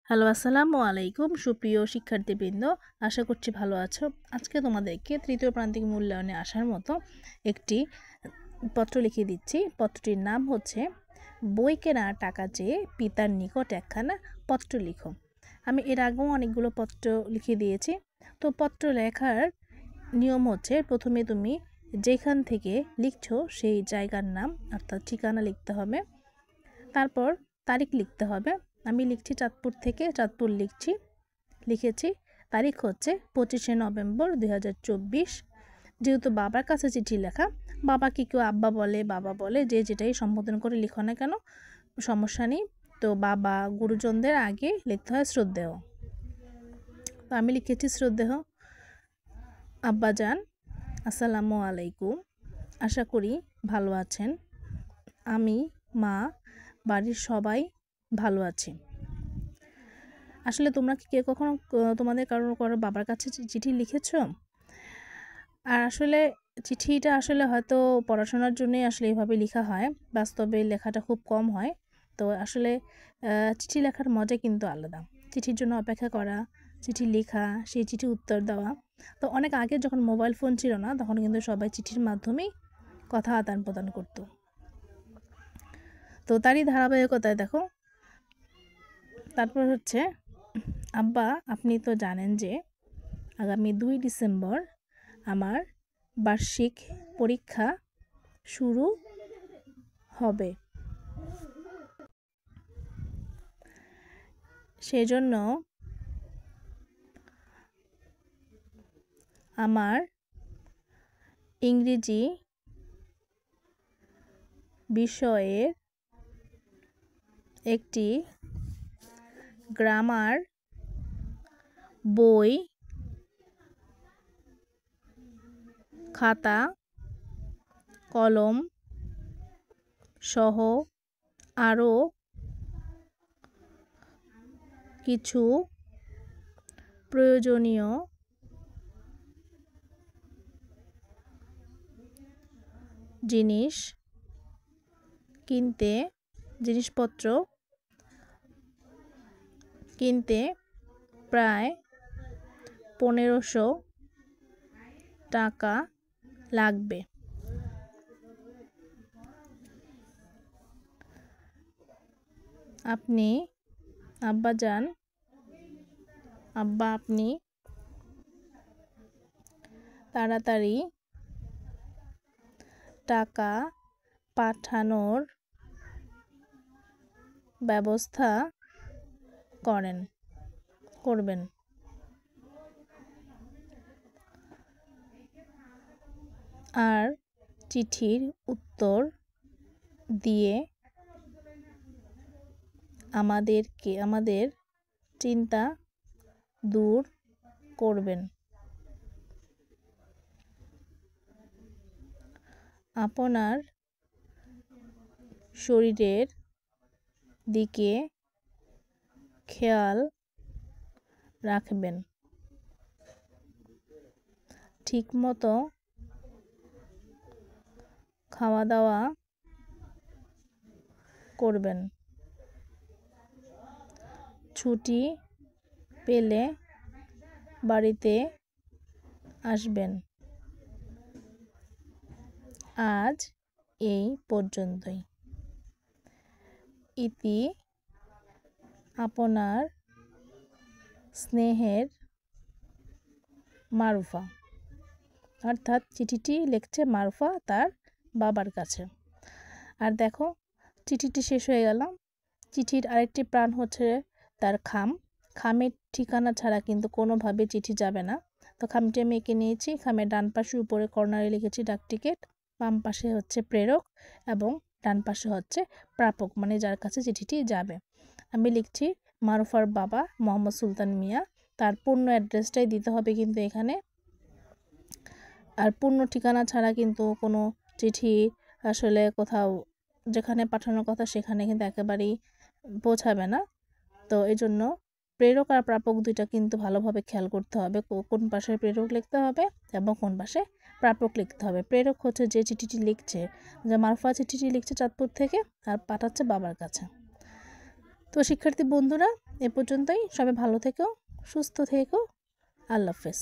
Hello, আসসালামু আলাইকুম সুপ্রিয় শিক্ষার্থীবৃন্দ। আশা করছি ভালো আছো। আজকে তোমাদেরকে তৃতীয় প্রান্তিক মূল্যায়নে আসার মতো একটি পত্র লিখে দিচ্ছি। পত্রটির নাম হচ্ছে বই কেনার টাকা চেয়ে পিতার নিকট একখানা পত্র লিখো। আমি এর আগেও অনেকগুলো পত্র লিখে দিয়েছি। তো পত্র লেখার নিয়ম হচ্ছে প্রথমে তুমি যেখান থেকে লিখছো সেই জায়গার নাম অর্থাৎ ঠিকানা লিখতে হবে, তারপর তারিখ লিখতে হবে। আমি লিখছি চাঁদপুর থেকে, চাঁদপুর লিখেছি। তারিখ হচ্ছে 25শে নভেম্বর 2024। যেহেতু বাবার কাছে চিঠি লেখা, বাবাকে কেউ আব্বা বলে, বাবা বলে, যে যেটাই সম্বোধন করে লিখো না কেন সমস্যা নেই। তো বাবা গুরুজনদের আগে লিখতে হয় শ্রদ্ধেয়। তো আমি লিখেছি শ্রদ্ধেয় আব্বাজান, আসসালামু আলাইকুম, আশা করি ভালো আছেন। আমি, মা, বাড়ির সবাই ভালো আছি। আসলে তোমরা কি কখনো তোমাদের কারো বাবার কাছে চিঠি লিখেছো? আর আসলে চিঠিটা আসলে হয়তো পড়াশোনার জন্যই আসলে এইভাবে লেখা হয়, বাস্তবে লেখাটা খুব কম হয়। তো আসলে চিঠি লেখার মজা কিন্তু আলাদা। চিঠির জন্য অপেক্ষা করা, চিঠি লেখা, সেই চিঠি উত্তর দেওয়া। তো অনেক আগে যখন মোবাইল ফোন ছিল না, তখন কিন্তু সবাই চিঠির মাধ্যমেই কথা আদান প্রদান করতো। তো তারই ধারাবাহিকতায় দেখো, তারপর হচ্ছে আব্বা, আপনি তো জানেন যে আগামী 2 ডিসেম্বর আমার বার্ষিক পরীক্ষা শুরু হবে। সেজন্য আমার ইংরেজি বিষয়ের একটি গ্রামার বই, খাতা, কলম সহ আরও কিছু প্রয়োজনীয় জিনিসপত্র কিনতে প্রায় 1500 টাকা লাগবে। আপনি আপনি তাড়াতাড়ি টাকা পাঠানোর ব্যবস্থা করবেন। আর চিঠির উত্তর দিয়ে আমাদের চিন্তা দূর করবেন। আপনার শরীরের দিকে খেয়াল রাখবেন। ঠিকমতো খাওয়া দাওয়া করবেন। ছুটি পেলে বাড়িতে আসবেন। আজ এই পর্যন্তই। ইতি, আপনার স্নেহের মারুফা। অর্থাৎ চিঠিটি লিখছে মারুফা তার বাবার কাছে। আর দেখো, চিঠিটি শেষ হয়ে গেল। চিঠির আরেকটি প্রাণ হচ্ছে তার খামের ঠিকানা ছাড়া কিন্তু কোনোভাবে চিঠি যাবে না। তো খামটি আমি এঁকে নিয়েছি। খামের ডান পাশে উপরে কর্নারে লিখেছি ডাক টিকিট, বাম পাশে হচ্ছে প্রেরক এবং ডান পাশে হচ্ছে প্রাপক, মানে যার কাছে চিঠিটি যাবে। আমি লিখছি মারুফার বাবা মোহাম্মদ সুলতান মিয়া। তার পূর্ণ অ্যাড্রেসটাই দিতে হবে কিন্তু এখানে। আর পূর্ণ ঠিকানা ছাড়া কিন্তু কোনো চিঠি আসলে কোথাও যেখানে পাঠানোর কথা সেখানে কিন্তু একেবারেই পৌঁছাবে না। তো এই জন্য প্রেরক আর প্রাপক দুইটা কিন্তু ভালোভাবে খেয়াল করতে হবে, কোন পাশে প্রেরক লিখতে হবে এবং কোন পাশে প্রাপক লিখতে হবে। প্রেরক হচ্ছে যে চিঠিটি লিখছে, যে মারুফা চিঠিটি লিখছে চাঁদপুর থেকে আর পাঠাচ্ছে বাবার কাছে। তো শিক্ষার্থী বন্ধুরা, এ পর্যন্তই। সবাই ভালো থেকো, সুস্থ থেকো। আল্লাহ হাফেজ।